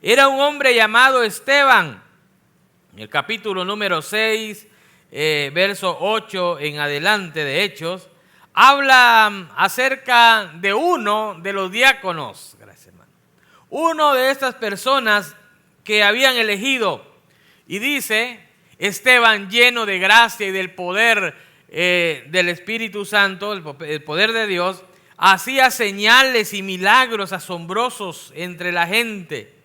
Era un hombre llamado Esteban. En el capítulo número 6, verso 8 en adelante de Hechos, habla acerca de uno de los diáconos, gracias hermano, uno de estas personas que habían elegido, y dice: Esteban, lleno de gracia y del poder del Espíritu Santo, el poder de Dios, hacía señales y milagros asombrosos entre la gente.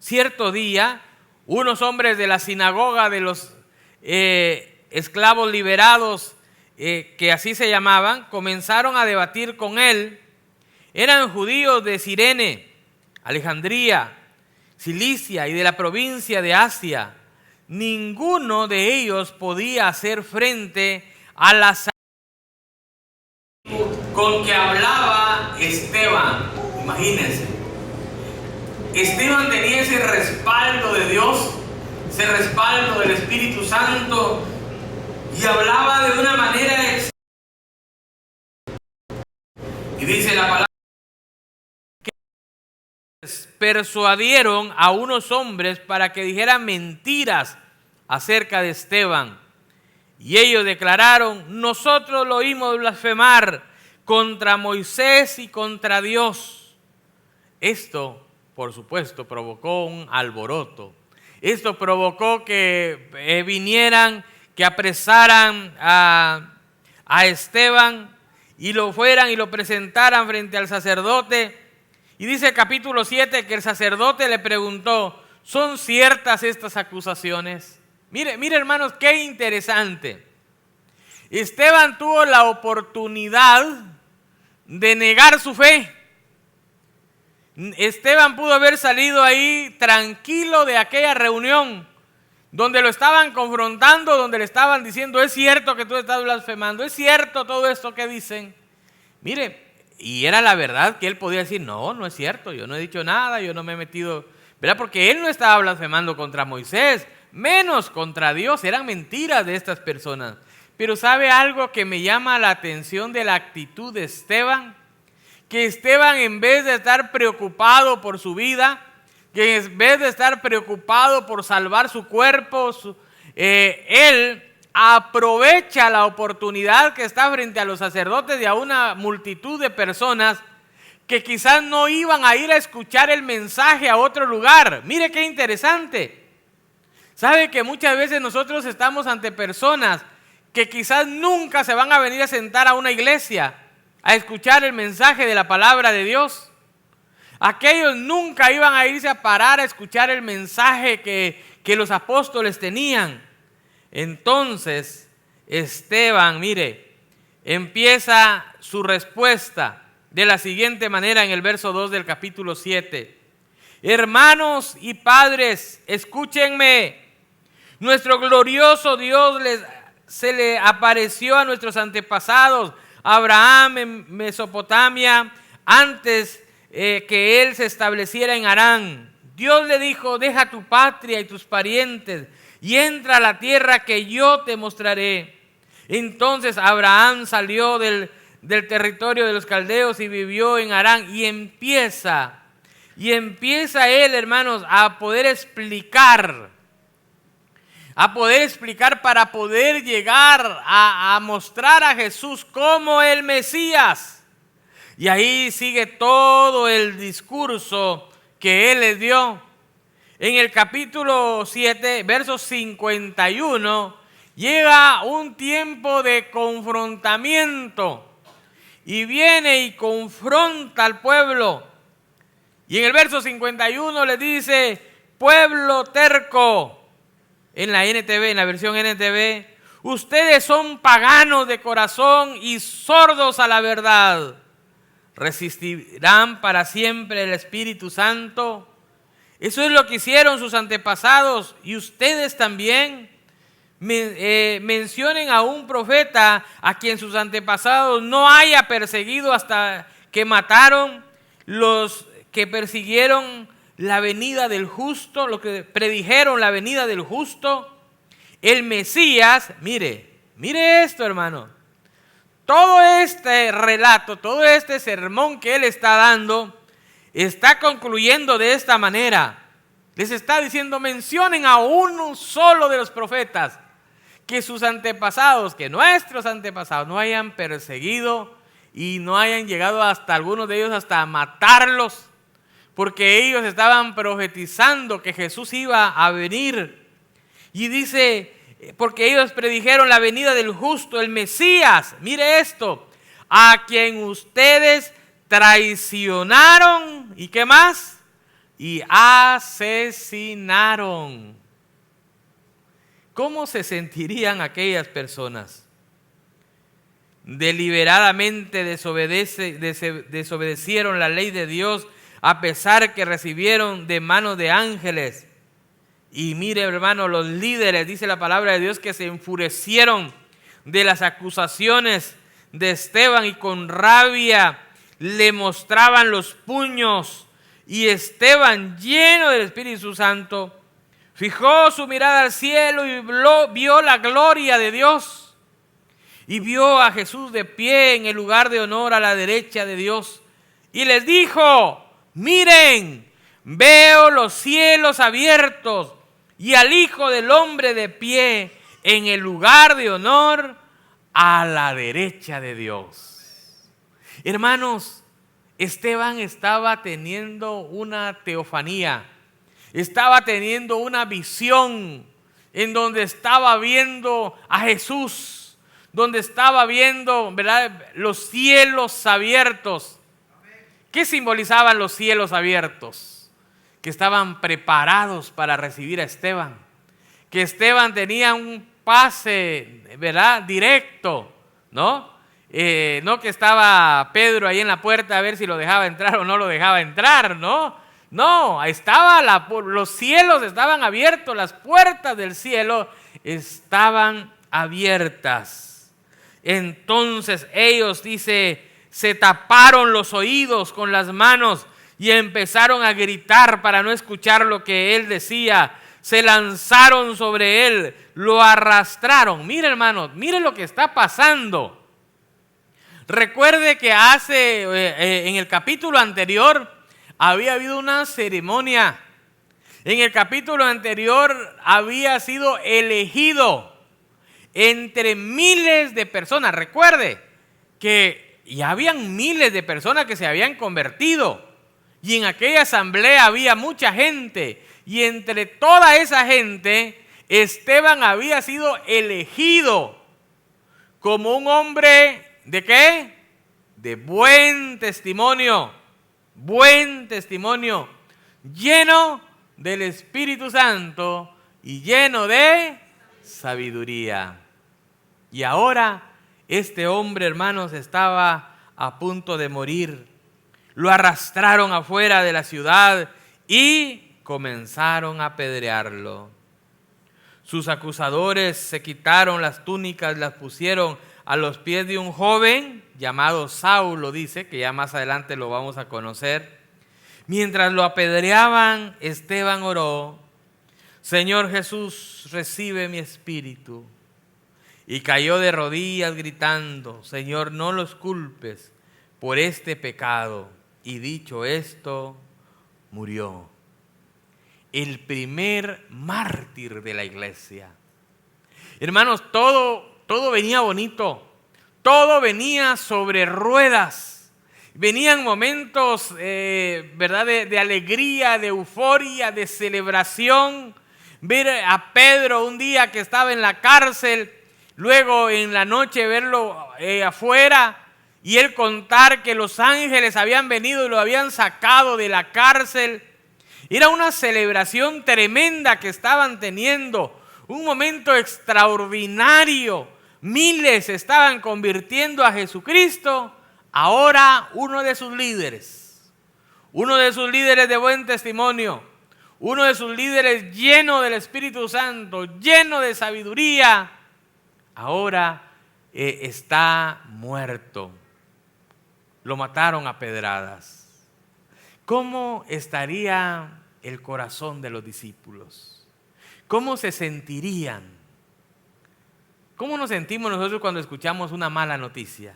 Cierto día, unos hombres de la sinagoga de los esclavos liberados, que así se llamaban, comenzaron a debatir con él. Eran judíos de Cirene, Alejandría, Cilicia y de la provincia de Asia. Ninguno de ellos podía hacer frente a la con que hablaba Esteban. Imagínense, Esteban tenía ese respaldo de Dios, ese respaldo del Espíritu Santo, y hablaba de una manera y dice la palabra que persuadieron a unos hombres para que dijeran mentiras acerca de Esteban, y ellos declararon: nosotros lo oímos blasfemar contra Moisés y contra Dios. Esto, por supuesto, provocó un alboroto. Esto provocó que vinieran, que apresaran a Esteban y lo fueran y lo presentaran frente al sacerdote. Y dice el capítulo 7 que el sacerdote le preguntó: ¿son ciertas estas acusaciones? Mire hermanos, qué interesante. Esteban tuvo la oportunidad de negar su fe. Esteban pudo haber salido ahí tranquilo de aquella reunión donde lo estaban confrontando, donde le estaban diciendo: es cierto que tú estás blasfemando, es cierto todo esto que dicen. Mire, y era la verdad que él podía decir: no, no es cierto, yo no he dicho nada, yo no me he metido, ¿verdad? Porque él no estaba blasfemando contra Moisés, menos contra Dios. Eran mentiras de estas personas. Pero ¿sabe algo que me llama la atención de la actitud de Esteban? Que Esteban, en vez de estar preocupado por su vida, que en vez de estar preocupado por salvar su cuerpo, él aprovecha la oportunidad que está frente a los sacerdotes y a una multitud de personas que quizás no iban a ir a escuchar el mensaje a otro lugar. Mire qué interesante. ¿Sabe que muchas veces nosotros estamos ante personas que quizás nunca se van a venir a sentar a una iglesia a escuchar el mensaje de la palabra de Dios? Aquellos nunca iban a irse a parar a escuchar el mensaje que los apóstoles tenían. Entonces, Esteban, mire, empieza su respuesta de la siguiente manera en el verso 2 del capítulo 7. Hermanos y padres, escúchenme. Nuestro glorioso Dios se le apareció a nuestros antepasados, Abraham en Mesopotamia, antes que él se estableciera en Harán. Dios le dijo: deja tu patria y tus parientes y entra a la tierra que yo te mostraré. Entonces Abraham salió del territorio de los caldeos y vivió en Harán, y empieza él, hermanos, a poder explicar para poder llegar a mostrar a Jesús como el Mesías. Y ahí sigue todo el discurso que él les dio. En el capítulo 7, verso 51, llega un tiempo de confrontamiento y viene y confronta al pueblo. Y en el verso 51 le dice: pueblo terco. En la NTV, en la versión NTV, ustedes son paganos de corazón y sordos a la verdad. ¿Resistirán para siempre el Espíritu Santo? Eso es lo que hicieron sus antepasados, y ustedes también. Mencionen a un profeta a quien sus antepasados no haya perseguido hasta que mataron, los que persiguieron la venida del justo, los que predijeron la venida del justo, el Mesías. Mire esto, hermano. Todo este relato, todo este sermón que él está dando, está concluyendo de esta manera: Les está diciendo, mencionen a uno solo de los profetas, que sus antepasados, que nuestros antepasados no hayan perseguido y no hayan llegado hasta algunos de ellos hasta matarlos, porque ellos estaban profetizando que Jesús iba a venir. Y dice, porque ellos predijeron la venida del justo, el Mesías. Mire esto, a quien ustedes traicionaron, ¿y qué más? Y asesinaron. ¿Cómo se sentirían aquellas personas? Deliberadamente desobedecieron la ley de Dios, a pesar que recibieron de manos de ángeles. Y mire, hermano, los líderes, dice la palabra de Dios, que se enfurecieron de las acusaciones de Esteban y con rabia le mostraban los puños. Y Esteban, lleno del Espíritu Santo, fijó su mirada al cielo y vio la gloria de Dios. Y vio a Jesús de pie en el lugar de honor a la derecha de Dios. Y les dijo, miren, veo los cielos abiertos y al Hijo del Hombre de pie en el lugar de honor a la derecha de Dios. Hermanos, Esteban estaba teniendo una teofanía, estaba teniendo una visión en donde estaba viendo a Jesús, donde estaba viendo, ¿verdad?, los cielos abiertos. ¿Qué simbolizaban los cielos abiertos? Que estaban preparados para recibir a Esteban, que Esteban tenía un pase, ¿verdad?, directo, ¿no? No que estaba Pedro ahí en la puerta a ver si lo dejaba entrar o no lo dejaba entrar, ¿no? No, los cielos estaban abiertos, las puertas del cielo estaban abiertas. Entonces ellos, dice, se taparon los oídos con las manos y empezaron a gritar para no escuchar lo que él decía. Se lanzaron sobre él, lo arrastraron. Mire, hermanos, mire lo que está pasando. Recuerde que en el capítulo anterior había habido una ceremonia. En el capítulo anterior había sido elegido entre miles de personas. Recuerde que ya habían miles de personas que se habían convertido. Y en aquella asamblea había mucha gente. Y entre toda esa gente, Esteban había sido elegido como un hombre, ¿de qué? De buen testimonio, lleno del Espíritu Santo y lleno de sabiduría. Y ahora este hombre, hermanos, estaba a punto de morir. Lo arrastraron afuera de la ciudad y comenzaron a apedrearlo. Sus acusadores se quitaron las túnicas, las pusieron a los pies de un joven llamado Saulo, dice, que ya más adelante lo vamos a conocer. Mientras lo apedreaban, Esteban oró: Señor Jesús, recibe mi espíritu. Y cayó de rodillas gritando: Señor, no los culpes por este pecado. Y dicho esto, murió. El primer mártir de la iglesia. Hermanos, todo venía bonito, todo venía sobre ruedas. Venían momentos, ¿verdad?, de alegría, de euforia, de celebración. Ver a Pedro un día que estaba en la cárcel, luego en la noche verlo afuera y él contar que los ángeles habían venido y lo habían sacado de la cárcel. Era una celebración tremenda que estaban teniendo, un momento extraordinario. Miles se estaban convirtiendo a Jesucristo. Ahora uno de sus líderes de buen testimonio, uno de sus líderes lleno del Espíritu Santo, lleno de sabiduría, ahora está muerto. Lo mataron a pedradas. ¿Cómo estaría el corazón de los discípulos? ¿Cómo se sentirían? ¿Cómo nos sentimos nosotros cuando escuchamos una mala noticia?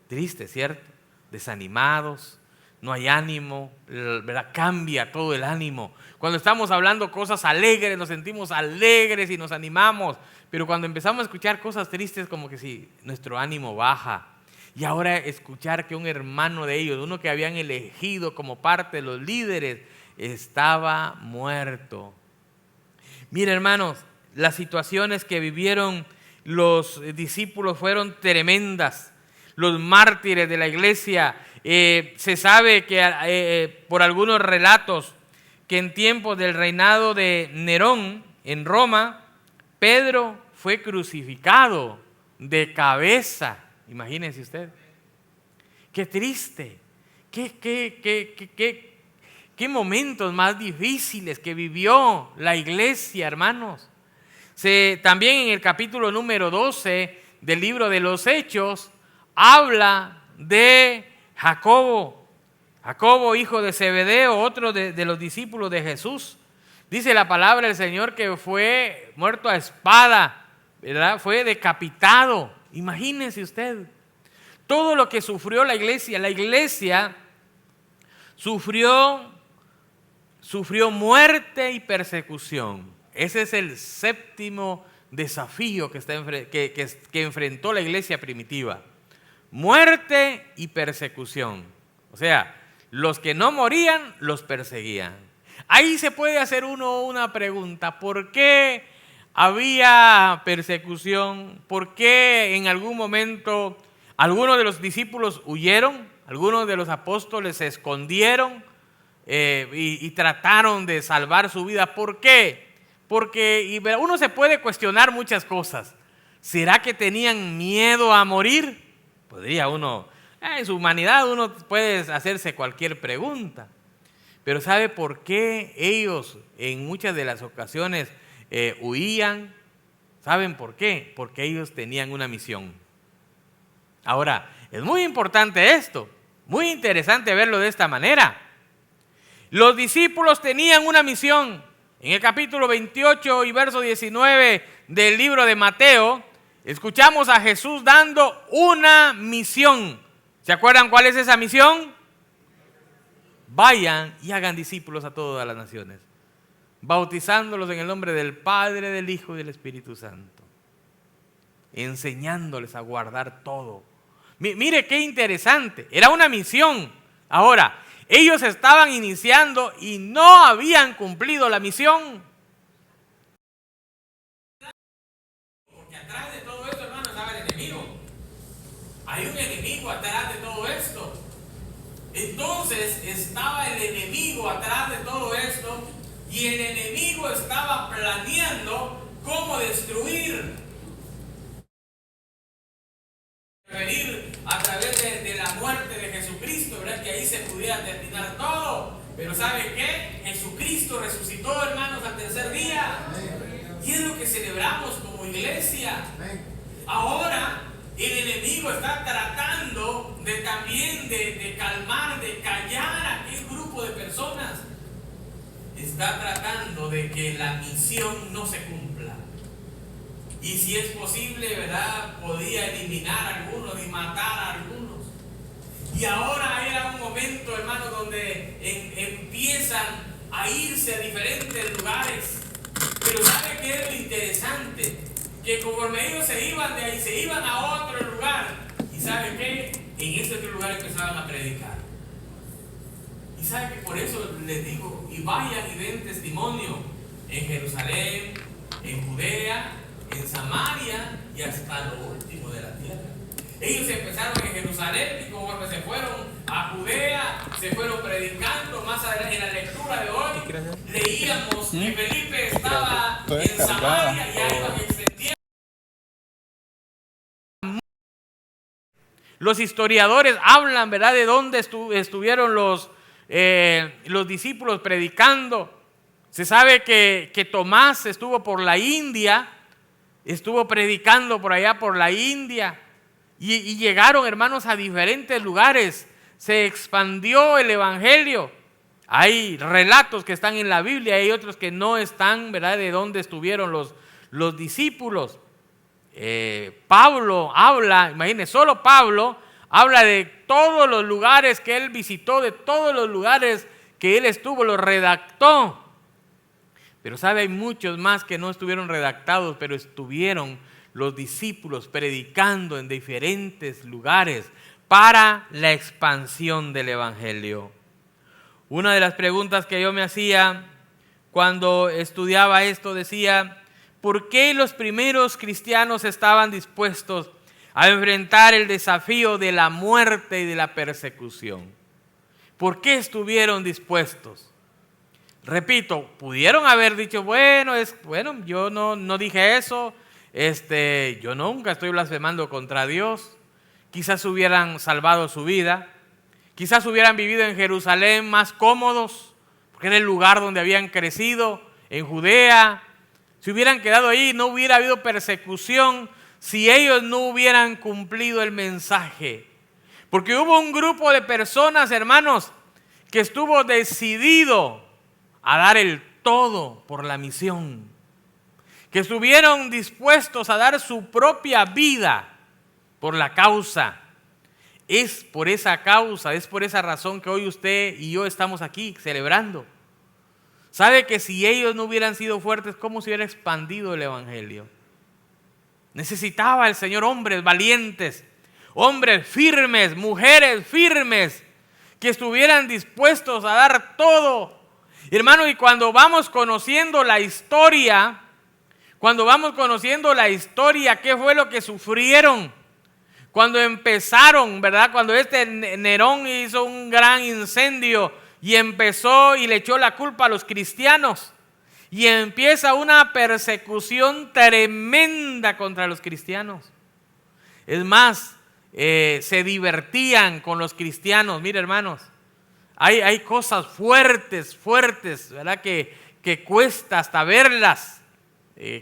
Tristes, ¿cierto? Desanimados. no hay ánimo, ¿verdad? Cambia todo el ánimo. Cuando estamos hablando cosas alegres, nos sentimos alegres y nos animamos, pero cuando empezamos a escuchar cosas tristes, como que sí, nuestro ánimo baja. Y ahora escuchar que un hermano de ellos, uno que habían elegido como parte de los líderes, estaba muerto. Mira, hermanos, las situaciones que vivieron los discípulos fueron tremendas. Los mártires de la iglesia, se sabe que por algunos relatos que en tiempos del reinado de Nerón en Roma, Pedro fue crucificado de cabeza. Imagínense usted. Qué triste. Qué momentos más difíciles que vivió la iglesia, hermanos. También en el capítulo número 12 del libro de los Hechos, habla de Jacobo, hijo de Zebedeo, otro de los discípulos de Jesús. Dice la palabra del Señor que fue muerto a espada, ¿verdad? Fue decapitado. Imagínense usted todo lo que sufrió la iglesia. La iglesia sufrió muerte y persecución. Ese es el séptimo desafío que enfrentó la iglesia primitiva. Muerte y persecución. O sea, los que no morían, los perseguían. Ahí se puede hacer uno una pregunta. ¿Por qué había persecución? ¿Por qué en algún momento algunos de los discípulos huyeron? Algunos de los apóstoles se escondieron y trataron de salvar su vida. ¿Por qué? Porque uno se puede cuestionar muchas cosas. ¿Será que tenían miedo a morir? Podría uno, en su humanidad uno puede hacerse cualquier pregunta. Pero ¿sabe por qué ellos en muchas de las ocasiones huían? ¿Saben por qué? Porque ellos tenían una misión. Ahora, es muy importante esto, muy interesante verlo de esta manera. Los discípulos tenían una misión. En el capítulo 28 y verso 19 del libro de Mateo, escuchamos a Jesús dando una misión. ¿Se acuerdan cuál es esa misión? Vayan y hagan discípulos a todas las naciones, bautizándolos en el nombre del Padre, del Hijo y del Espíritu Santo, enseñándoles a guardar todo. Mire qué interesante, era una misión. Ahora, ellos estaban iniciando y no habían cumplido la misión. Porque atrás de todo esto, hermano, estaba el enemigo. Hay un enemigo atrás de todo esto. Entonces estaba el enemigo atrás de todo esto y el enemigo estaba planeando cómo destruir. Venir a través de la muerte de Jesucristo, ¿verdad? Que ahí se pudiera terminar todo. Pero ¿sabe qué? Jesucristo resucitó, hermanos, al tercer día. Y es lo que celebramos como iglesia. Ahora el enemigo está tratando de calmar, de callar a aquel grupo de personas. Está tratando de que la misión no se cumpla. Y si es posible, ¿verdad? Podía eliminar a algunos y matar a algunos. Y ahora era un momento, hermano, donde empiezan a irse a diferentes lugares. Pero ¿sabe qué es lo interesante? Que conforme ellos se iban de ahí, se iban a otro lugar. ¿Y sabe qué? En ese otro lugar empezaban a predicar. Y sabe que por eso les digo, y vayan y den testimonio en Jerusalén, en Judea, en Samaria y hasta lo último de la tierra. Ellos empezaron en Jerusalén y conforme se fueron a Judea, se fueron predicando. Más adelante en la lectura de hoy leíamos que Felipe estaba en Samaria y ahí iban extendiendo. Los historiadores hablan, ¿verdad?, de dónde estuvieron los discípulos predicando. Se sabe que Tomás estuvo por la India, estuvo predicando por allá por la India y llegaron, hermanos, a diferentes lugares. Se expandió el evangelio. Hay relatos que están en la Biblia, hay otros que no están, ¿verdad?, de dónde estuvieron los discípulos. Pablo habla, imagínense, solo Pablo habla de todos los lugares que él visitó, de todos los lugares que él estuvo, los redactó. Pero sabe, hay muchos más que no estuvieron redactados, pero estuvieron los discípulos predicando en diferentes lugares para la expansión del evangelio. Una de las preguntas que yo me hacía cuando estudiaba esto decía, ¿por qué los primeros cristianos estaban dispuestos a enfrentar el desafío de la muerte y de la persecución? ¿Por qué estuvieron dispuestos? Repito, pudieron haber dicho, bueno, yo no dije eso, yo nunca estoy blasfemando contra Dios. Quizás hubieran salvado su vida, quizás hubieran vivido en Jerusalén más cómodos, porque era el lugar donde habían crecido, en Judea. Si hubieran quedado ahí, no hubiera habido persecución si ellos no hubieran cumplido el mensaje. Porque hubo un grupo de personas, hermanos, que estuvo decidido a dar el todo por la misión, que estuvieron dispuestos a dar su propia vida por la causa. Es por esa causa, es por esa razón que hoy usted y yo estamos aquí celebrando. ¿Sabe que si ellos no hubieran sido fuertes, cómo se hubiera expandido el evangelio? Necesitaba el Señor hombres valientes, hombres firmes, mujeres firmes, que estuvieran dispuestos a dar todo. Hermano, y cuando vamos conociendo la historia, ¿qué fue lo que sufrieron? Cuando empezaron, ¿verdad? Cuando Nerón hizo un gran incendio y empezó y le echó la culpa a los cristianos. Y empieza una persecución tremenda contra los cristianos. Es más, se divertían con los cristianos. Mire, hermanos, hay cosas fuertes, ¿verdad? Que cuesta hasta verlas.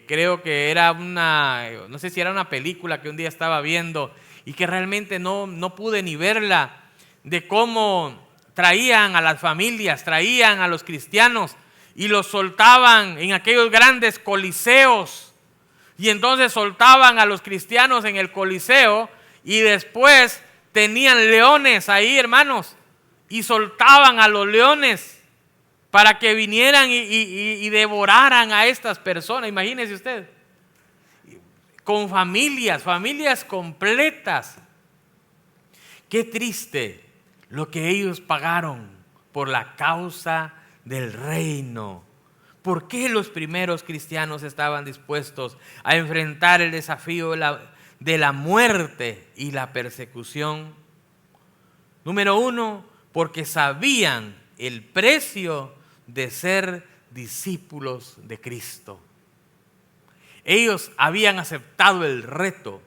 Creo que era no sé si era una película que un día estaba viendo y que realmente no pude ni verla, de cómo traían a las familias, traían a los cristianos y los soltaban en aquellos grandes coliseos. Y entonces soltaban a los cristianos en el coliseo y después tenían leones ahí, hermanos, y soltaban a los leones para que vinieran y devoraran a estas personas. Imagínese usted, con familias completas. Qué triste lo que ellos pagaron por la causa del reino. ¿Por qué los primeros cristianos estaban dispuestos a enfrentar el desafío de la muerte y la persecución? Número 1, porque sabían el precio de ser discípulos de Cristo. Ellos habían aceptado el reto.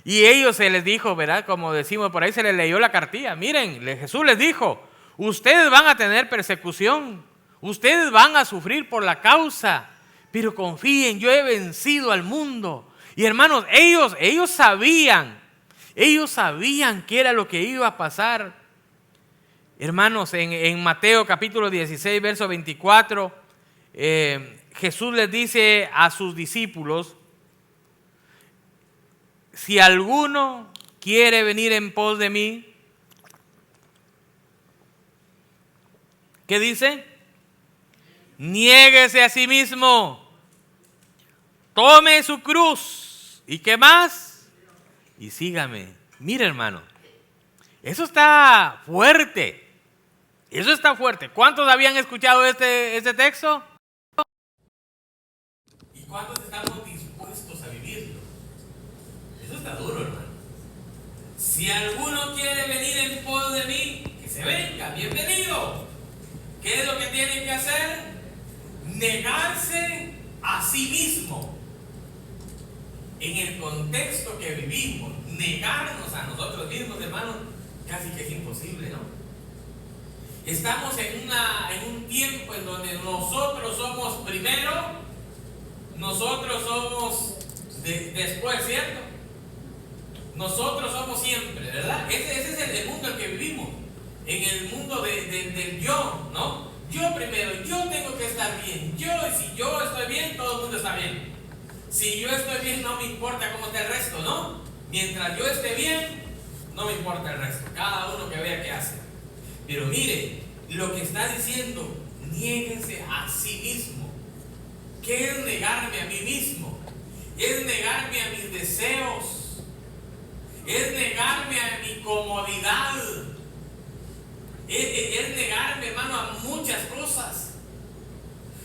Y ellos se les dijo, ¿verdad? Como decimos por ahí, se les leyó la cartilla. Miren, Jesús les dijo, ustedes van a tener persecución, ustedes van a sufrir por la causa, pero confíen, yo he vencido al mundo. Y hermanos, ellos sabían qué era lo que iba a pasar. Hermanos, en Mateo capítulo 16, verso 24, Jesús les dice a sus discípulos, si alguno quiere venir en pos de mí, ¿qué dice? Niéguese a sí mismo, tome su cruz, ¿y qué más? Y sígame. Mire, hermano, eso está fuerte. Eso está fuerte. ¿Cuántos habían escuchado este texto? ¿Y cuántos estamos dispuestos a vivirlo? Eso está duro, hermano. Si alguno quiere venir en pos de mí, que se venga, bienvenido. ¿Qué es lo que tiene que hacer? Negarse a sí mismo. En el contexto que vivimos, negarnos a nosotros mismos, hermanos, casi que es imposible, ¿no? Estamos en un tiempo en donde nosotros somos primero, nosotros somos después, ¿cierto? Nosotros somos siempre, ¿verdad? Ese es el mundo en el que vivimos, en el mundo del yo, ¿no? Yo primero, yo tengo que estar bien, si yo estoy bien, todo el mundo está bien. Si yo estoy bien, no me importa cómo está el resto, ¿no? Mientras yo esté bien, no me importa el resto, cada uno que vea qué hace. Pero mire, lo que está diciendo, niéguese a sí mismo. ¿Qué es negarme a mí mismo? Es negarme a mis deseos, es negarme a mi comodidad, es negarme, hermano, a muchas cosas.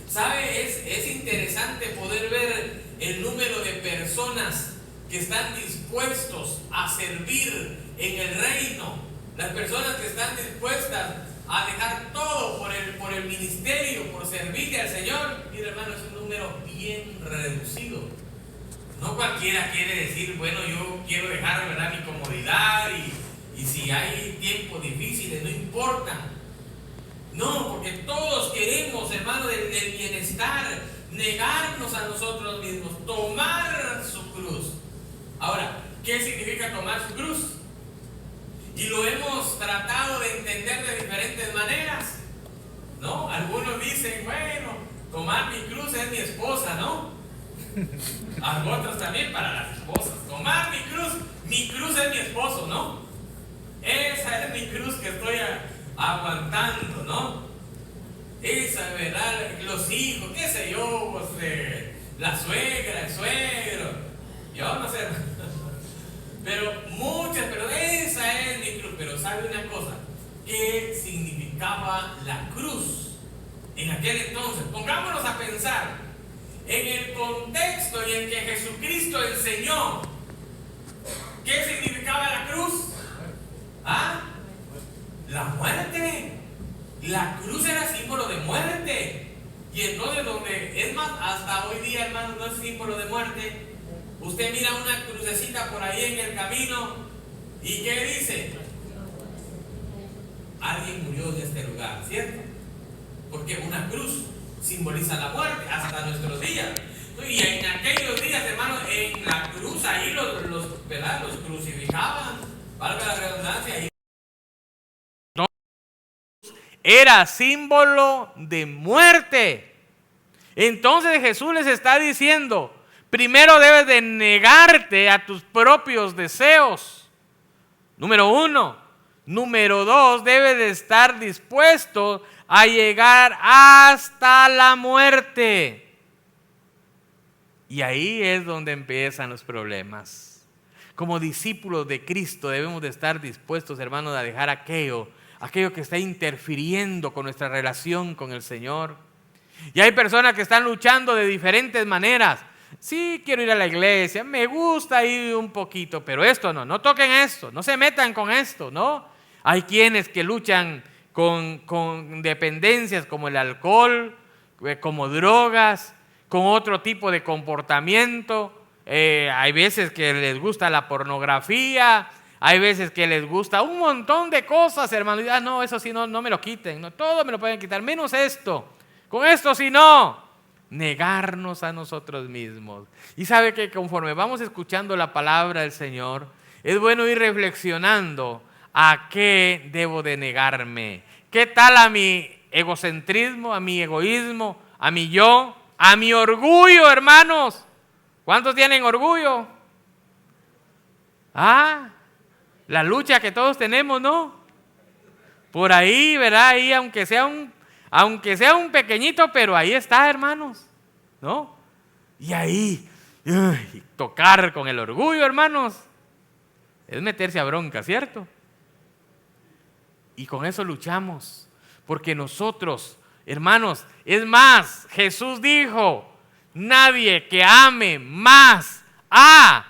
¿Sabe? Es interesante poder ver el número de personas que están dispuestos a servir en el reino. Las personas que están dispuestas a dejar todo por el ministerio, por servirle al Señor. Mira, hermano, es un número bien reducido. No cualquiera quiere decir, bueno, yo quiero dejar, ¿verdad?, mi comodidad y si hay tiempos difíciles, no importa. No, porque todos queremos, hermano, del bienestar, negarnos a nosotros mismos, tomar su cruz. Ahora, ¿qué significa tomar su cruz? Y lo hemos tratado de entender de diferentes maneras, ¿no? Algunos dicen, bueno, tomar mi cruz es mi esposa, ¿no? Otros también para las esposas. Tomar mi cruz es mi esposo, ¿no? Esa es mi cruz que estoy aguantando, ¿no? Esa, ¿verdad? Los hijos, qué sé yo, pues, la suegra, el suegro, yo no sé. Pero esa es mi cruz. Pero ¿sabe una cosa? ¿Qué significaba la cruz en aquel entonces? Pongámonos a pensar en el contexto en el que Jesucristo enseñó. ¿Qué significaba la cruz? ¿Ah? La muerte. La cruz era símbolo de muerte. Y entonces es más, hasta hoy día, hermano, no es símbolo de muerte. Usted mira una crucecita por ahí en el camino y ¿qué dice? Alguien murió en este lugar, ¿cierto? Porque una cruz simboliza la muerte hasta nuestros días. Y en aquellos días, hermano, en la cruz ahí ¿verdad?, los crucificaban, valga la redundancia. Ahí era símbolo de muerte. Entonces Jesús les está diciendo, primero debes de negarte a tus propios deseos. Número 1. Número 2, debes de estar dispuesto a llegar hasta la muerte. Y ahí es donde empiezan los problemas. Como discípulos de Cristo debemos de estar dispuestos, hermanos, a dejar aquello que está interfiriendo con nuestra relación con el Señor. Y hay personas que están luchando de diferentes maneras. Sí, quiero ir a la iglesia, me gusta ir un poquito, pero esto no toquen esto, no se metan con esto, ¿no? Hay quienes que luchan con dependencias como el alcohol, como drogas, con otro tipo de comportamiento. Hay veces que les gusta la pornografía, hay veces que les gusta un montón de cosas, hermano. No, eso sí, no me lo quiten, no, todo me lo pueden quitar, menos esto. Con esto sí no. Negarnos a nosotros mismos. Y sabe que conforme vamos escuchando la palabra del Señor, es bueno ir reflexionando a qué debo de negarme. ¿Qué tal a mi egocentrismo, a mi egoísmo, a mi yo, a mi orgullo, hermanos? ¿Cuántos tienen orgullo? La lucha que todos tenemos, ¿no? Por ahí, ¿verdad? Ahí, aunque sea un pequeñito, pero ahí está, hermanos, ¿no? Y ahí, tocar con el orgullo, hermanos, es meterse a bronca, ¿cierto? Y con eso luchamos, porque nosotros, hermanos, es más, Jesús dijo, nadie que ame más a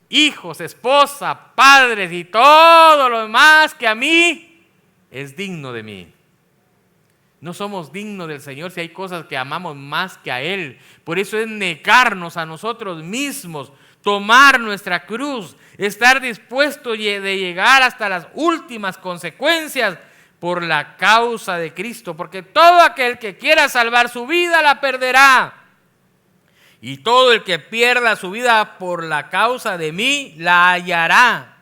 hijos, esposa, padres y todo lo demás que a mí, es digno de mí. No somos dignos del Señor si hay cosas que amamos más que a Él. Por eso es negarnos a nosotros mismos, tomar nuestra cruz, estar dispuesto de llegar hasta las últimas consecuencias por la causa de Cristo. Porque todo aquel que quiera salvar su vida la perderá. Y todo el que pierda su vida por la causa de mí la hallará.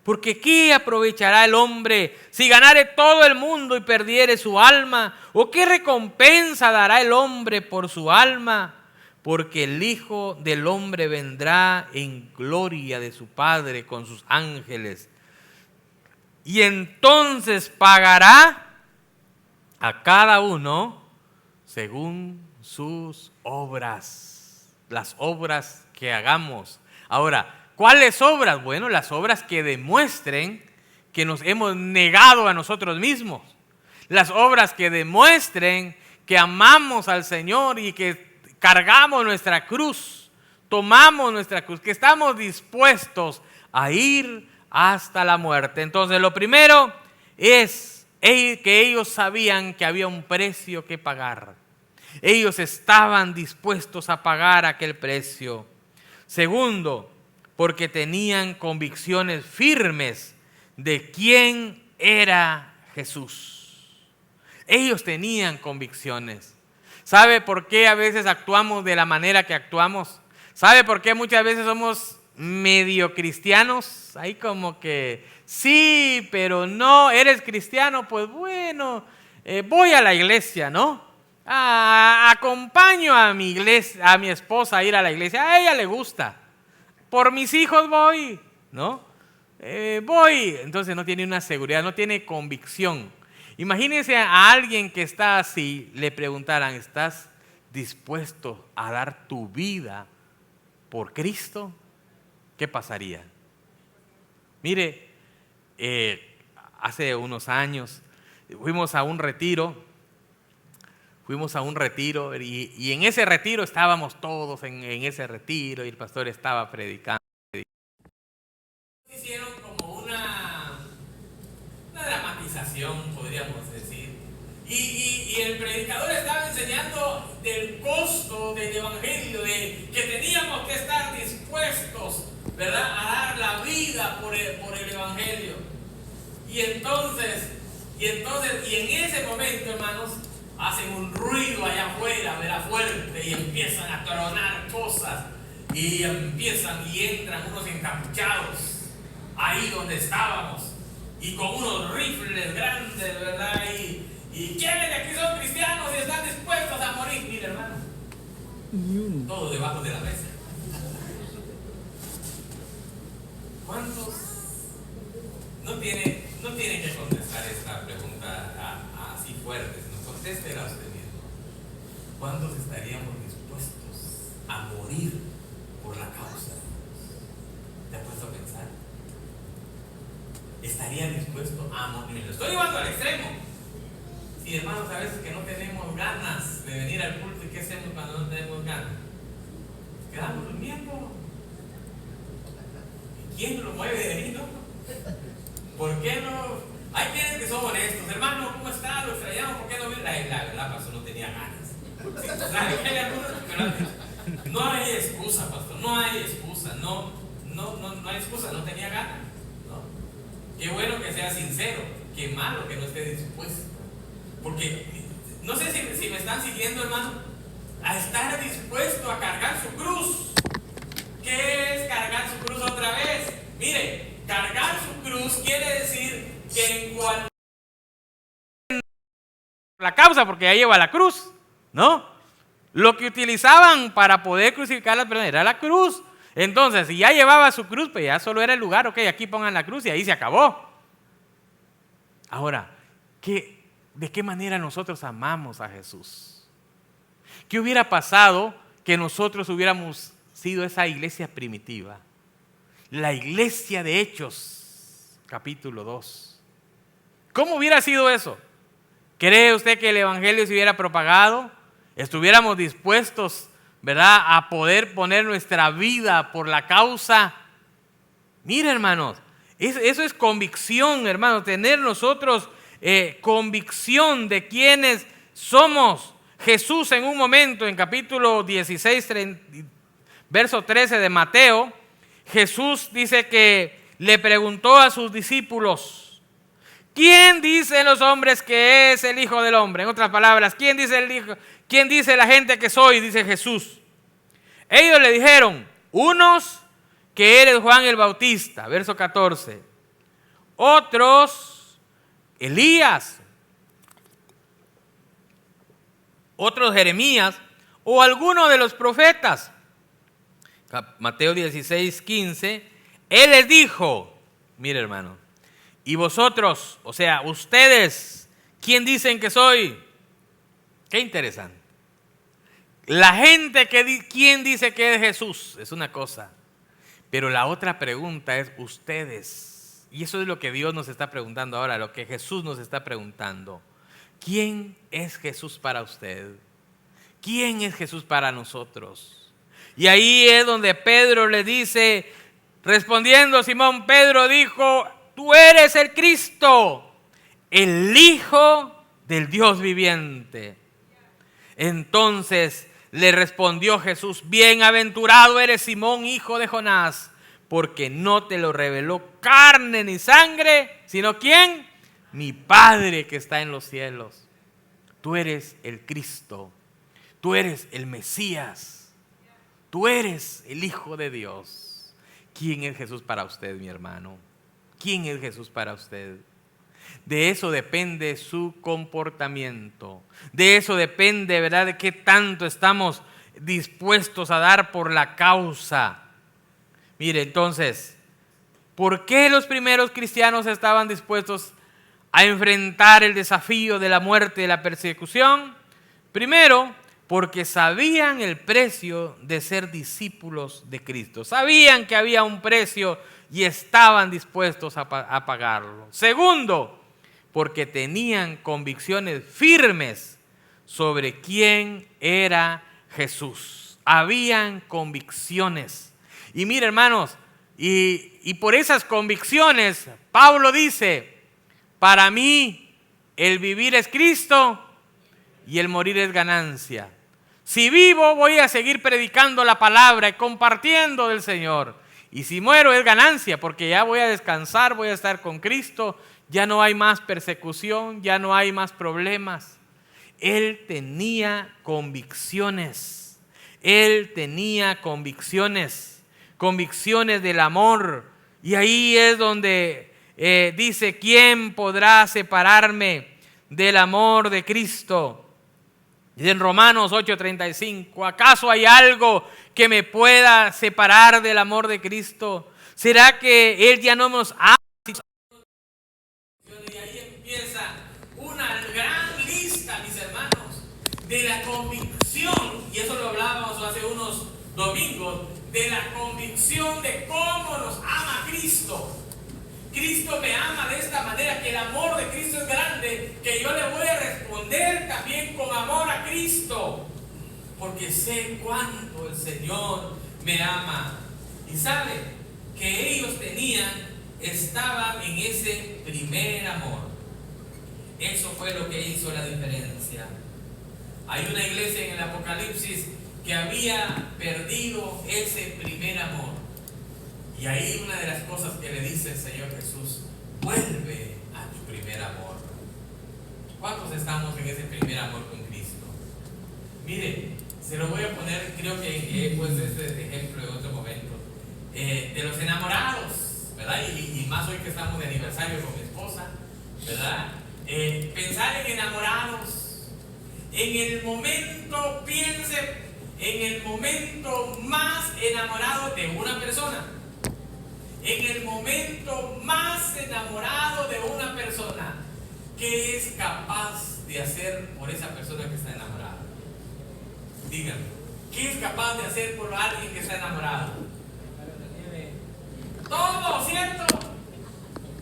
Porque ¿qué aprovechará el hombre si ganare todo el mundo y perdiere su alma? ¿O qué recompensa dará el hombre por su alma? Porque el Hijo del Hombre vendrá en gloria de su Padre con sus ángeles, y entonces pagará a cada uno según sus obras, las obras que hagamos. Ahora, ¿cuáles obras? Bueno, las obras que demuestren que nos hemos negado a nosotros mismos. Las obras que demuestren que amamos al Señor y que cargamos nuestra cruz, tomamos nuestra cruz, que estamos dispuestos a ir hasta la muerte. Entonces, lo primero es que ellos sabían que había un precio que pagar. Ellos estaban dispuestos a pagar aquel precio. Segundo, porque tenían convicciones firmes de quién era Jesús. Ellos tenían convicciones. ¿Sabe por qué a veces actuamos de la manera que actuamos? ¿Sabe por qué muchas veces somos medio cristianos? Ahí como que sí, pero no. ¿Eres cristiano? Pues bueno, voy a la iglesia, ¿no? Acompaño a mi iglesia, a mi esposa a ir a la iglesia. A ella le gusta. Por mis hijos voy, ¿no? Voy. Entonces no tiene una seguridad, no tiene convicción. Imagínense a alguien que está así, le preguntaran, ¿estás dispuesto a dar tu vida por Cristo? ¿Qué pasaría? Mire, hace unos años fuimos a un retiro y en ese retiro estábamos todos en ese retiro y el pastor estaba predicando. Hicieron como una dramatización, podríamos decir, y el predicador estaba enseñando del costo del evangelio, de que teníamos que estar dispuestos, ¿verdad?, a dar la vida por el evangelio. Y entonces en ese momento, hermanos, hacen un ruido allá afuera, ¿verdad?, fuerte, y empiezan a tronar cosas y entran unos encapuchados ahí donde estábamos y con unos rifles grandes, ¿verdad? Y ¿quiénes de aquí son cristianos y están dispuestos a morir? Mira, hermano, todo debajo de la mesa. ¿Cuántos no tiene que contestar esta pregunta así fuerte, sino contéstela usted mismo? ¿Cuántos estaríamos dispuestos a morir por la causa? ¿Te has puesto a pensar? ¿Estaría dispuesto a morir? Lo estoy llevando al extremo. Sí, hermanos, a veces que no tenemos ganas de venir al culto, ¿y qué hacemos cuando no tenemos ganas? Quedamos durmiendo. ¿Quién lo mueve de ahí, no? ¿Por qué no? Hay quienes que son honestos. Hermano, ¿cómo está? Lo extrañamos, ¿por qué no viene? La verdad, pastor, no tenía ganas. Hay algunos, pero no hay excusa, pastor. No hay excusa. No hay excusa. No tenía ganas. ¿No? Qué bueno que sea sincero. Qué malo que no esté dispuesto. Porque no sé si me están siguiendo, hermano. A estar dispuesto a cargar su cruz. ¿Qué es cargar su cruz otra vez? Mire, cargar su cruz quiere decir que en cuanto la causa, porque ya lleva la cruz, ¿no? Lo que utilizaban para poder crucificar a las personas era la cruz. Entonces, si ya llevaba su cruz, pues ya solo era el lugar, ok, aquí pongan la cruz y ahí se acabó. Ahora, ¿de qué manera nosotros amamos a Jesús? ¿Qué hubiera pasado que nosotros hubiéramos sido esa iglesia primitiva? La iglesia de Hechos, capítulo 2. ¿Cómo hubiera sido eso? ¿Cree usted que el evangelio se hubiera propagado? ¿Estuviéramos dispuestos, verdad, a poder poner nuestra vida por la causa? Mire, hermanos, eso es convicción, hermanos, tener nosotros convicción de quiénes somos. Jesús en un momento, en capítulo 16, verso 13 de Mateo, Jesús dice que le preguntó a sus discípulos, ¿quién dicen los hombres que es el Hijo del Hombre? En otras palabras, ¿quién dice la gente que soy? Dice Jesús. Ellos le dijeron, unos que eres Juan el Bautista, verso 14. Otros, Elías. Otros, Jeremías, o alguno de los profetas. Mateo 16, 15, Él les dijo, mire hermano, Y vosotros, o sea, ustedes, ¿quién dicen que soy? Qué interesante. La gente ¿quién dice que es Jesús? Es una cosa. Pero la otra pregunta es ustedes. Y eso es lo que Dios nos está preguntando ahora, lo que Jesús nos está preguntando. ¿Quién es Jesús para usted? ¿Quién es Jesús para nosotros? Y ahí es donde Pedro le dice, respondiendo Simón, Pedro dijo, tú eres el Cristo, el Hijo del Dios viviente. Entonces le respondió Jesús, bienaventurado eres Simón, hijo de Jonás, porque no te lo reveló carne ni sangre, sino ¿quién? Mi Padre que está en los cielos. Tú eres el Cristo, tú eres el Mesías, tú eres el Hijo de Dios. ¿Quién es Jesús para usted, mi hermano? ¿Quién es Jesús para usted? De eso depende su comportamiento. De eso depende, ¿verdad?, de qué tanto estamos dispuestos a dar por la causa. Mire, entonces, ¿por qué los primeros cristianos estaban dispuestos a enfrentar el desafío de la muerte y de la persecución? Primero, porque sabían el precio de ser discípulos de Cristo. Sabían que había un precio y estaban dispuestos a pagarlo. Segundo, porque tenían convicciones firmes sobre quién era Jesús. Habían convicciones. Y mire, hermanos, y por esas convicciones, Pablo dice, para mí el vivir es Cristo y el morir es ganancia. Si vivo, voy a seguir predicando la palabra y compartiendo del Señor. Y si muero es ganancia, porque ya voy a descansar, voy a estar con Cristo, ya no hay más persecución, ya no hay más problemas. Él tenía convicciones, convicciones del amor. Y ahí es donde dice, ¿quién podrá separarme del amor de Cristo? Dice en Romanos 8:35, ¿acaso hay algo que me pueda separar del amor de Cristo? ¿Será que Él ya no nos ama? Y ahí empieza una gran lista, mis hermanos, de la convicción, y eso lo hablábamos hace unos domingos, de la convicción de cómo nos ama Cristo. Cristo me ama de esta manera, que el amor de Cristo es grande, que yo le voy a responder también con amor a Cristo, porque sé cuánto el Señor me ama. Y sabe que ellos estaban en ese primer amor. Eso fue lo que hizo la diferencia. Hay una iglesia en el Apocalipsis que había perdido ese primer amor. Y ahí una de las cosas que le dice el Señor Jesús, vuelve a tu primer amor. ¿Cuántos estamos en ese primer amor con Cristo? Mire, se lo voy a poner, creo que he puesto este ejemplo en otro momento, de los enamorados, ¿verdad? Y más hoy que estamos de aniversario con mi esposa, ¿verdad? Pensar en enamorados, en el momento, piense en el momento más enamorado de una persona. En el momento más enamorado de una persona, ¿qué es capaz de hacer por esa persona que está enamorada? Díganme, ¿qué es capaz de hacer por alguien que está enamorado? Todo, ¿cierto?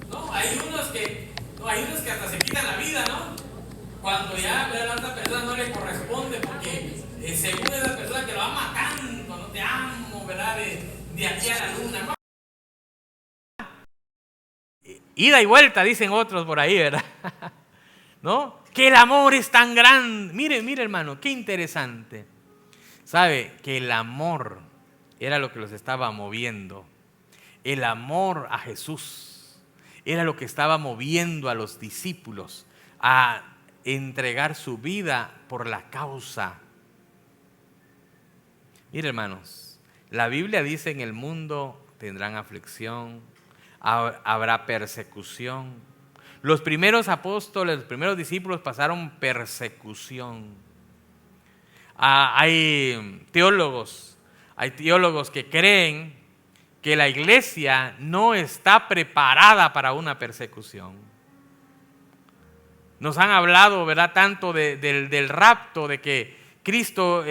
No, hay unos que hasta se quitan la vida, ¿no? Cuando ya a la otra persona no le corresponde, porque según esa persona que lo ama tanto, no te amo, ¿verdad? De aquí a la luna, ¿no? Ida y vuelta, dicen otros por ahí, ¿verdad? ¿No? Que el amor es tan grande. Mire, hermano, qué interesante. ¿Sabe? Que el amor era lo que los estaba moviendo. El amor a Jesús era lo que estaba moviendo a los discípulos a entregar su vida por la causa. Mire, hermanos, la Biblia dice, en el mundo tendrán aflicción, habrá persecución. Los primeros apóstoles, los primeros discípulos pasaron persecución. Hay teólogos que creen que la iglesia no está preparada para una persecución. Nos han hablado, ¿verdad?, tanto del rapto, de que Cristo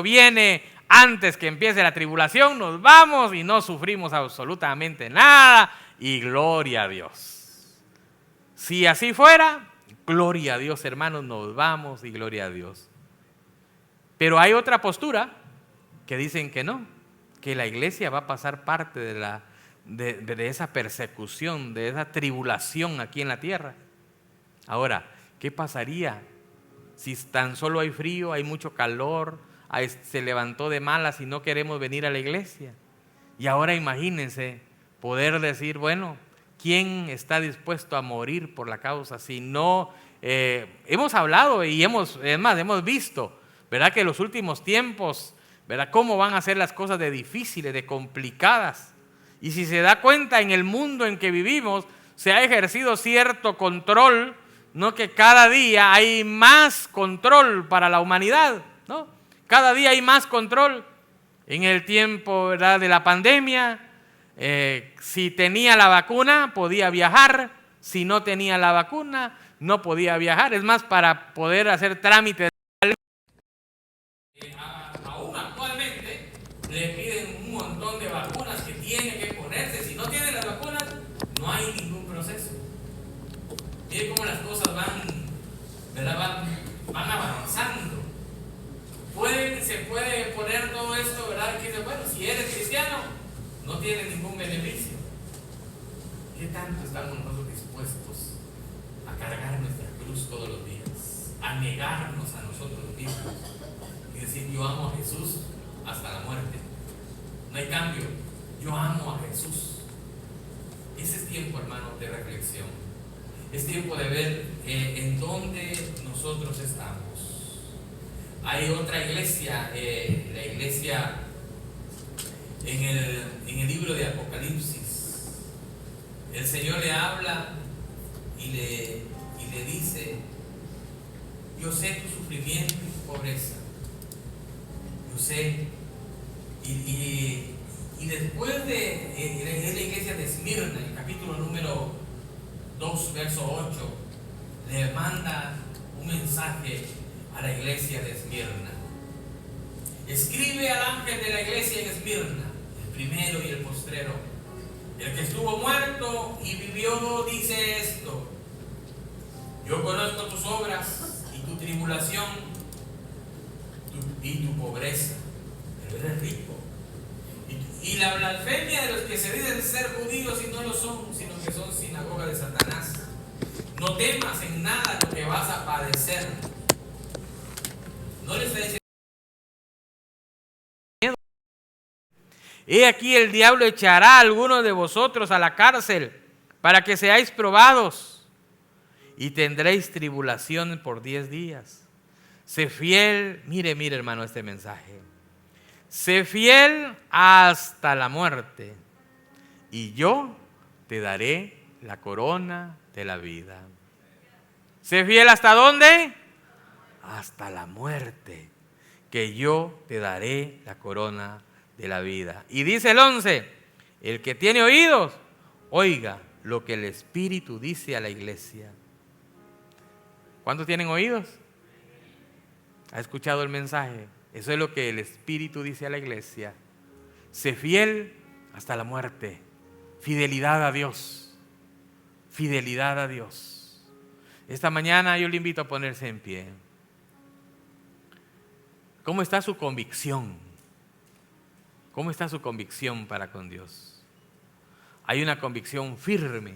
viene antes que empiece la tribulación, nos vamos y no sufrimos absolutamente nada y gloria a Dios. Si así fuera, gloria a Dios, hermanos, nos vamos y gloria a Dios. Pero hay otra postura que dicen que no, que la iglesia va a pasar parte de esa persecución, de esa tribulación aquí en la tierra. Ahora, ¿qué pasaría si tan solo hay frío, hay mucho calor, se levantó de malas y no queremos venir a la iglesia? Y ahora imagínense poder decir, bueno, ¿quién está dispuesto a morir por la causa? Si no, hemos hablado y hemos visto, ¿verdad?, que en los últimos tiempos, ¿verdad?, cómo van a ser las cosas de difíciles, de complicadas. Y si se da cuenta, en el mundo en que vivimos se ha ejercido cierto control, no, que cada día hay más control para la humanidad, ¿no? Cada día hay más control. En el tiempo, ¿verdad?, de la pandemia, si tenía la vacuna podía viajar, si no tenía la vacuna no podía viajar. Es más, para poder hacer trámites, aún actualmente le piden un montón de vacunas que tiene que ponerse. Si no tiene las vacunas, no hay ningún proceso. Miren cómo las cosas van, ¿verdad?, van avanzando. Se puede poner todo esto, ¿verdad?, que dice, bueno, si eres cristiano, no tienes ningún beneficio. ¿Qué tanto estamos nosotros dispuestos a cargar nuestra cruz todos los días? A negarnos a nosotros mismos y decir, yo amo a Jesús hasta la muerte. No hay cambio, yo amo a Jesús. Ese es tiempo, hermanos, de reflexión. Es tiempo de ver en dónde nosotros estamos. Hay otra iglesia, la iglesia en el libro de Apocalipsis. El Señor le habla y le dice, yo sé tu sufrimiento y tu pobreza. Yo sé. Y después de la iglesia de Esmirna, en el capítulo número 2, verso 8, le manda un mensaje a la iglesia de Esmirna. Escribe al ángel de la iglesia en Esmirna, el primero y el postrero, el que estuvo muerto y vivió, dice esto: yo conozco tus obras y tu tribulación y tu pobreza, pero eres rico, y la blasfemia de los que se dicen ser judíos y no lo son, sino que son sinagoga de Satanás. No temas en nada lo que vas a padecer. No le está diciendo, he aquí el diablo echará a algunos de vosotros a la cárcel para que seáis probados y tendréis tribulación por 10 días. Sé fiel, mire hermano este mensaje. Sé fiel hasta la muerte y yo te daré la corona de la vida. Sé fiel ¿hasta dónde? Hasta la muerte, que yo te daré la corona de la vida. Y dice el 11, el que tiene oídos, oiga lo que el Espíritu dice a la iglesia. ¿Cuántos tienen oídos? ¿Ha escuchado el mensaje? Eso es lo que el Espíritu dice a la iglesia. Sé fiel hasta la muerte. Fidelidad a Dios. Fidelidad a Dios. Esta mañana yo le invito a ponerse en pie. ¿Cómo está su convicción? ¿Cómo está su convicción para con Dios? Hay una convicción firme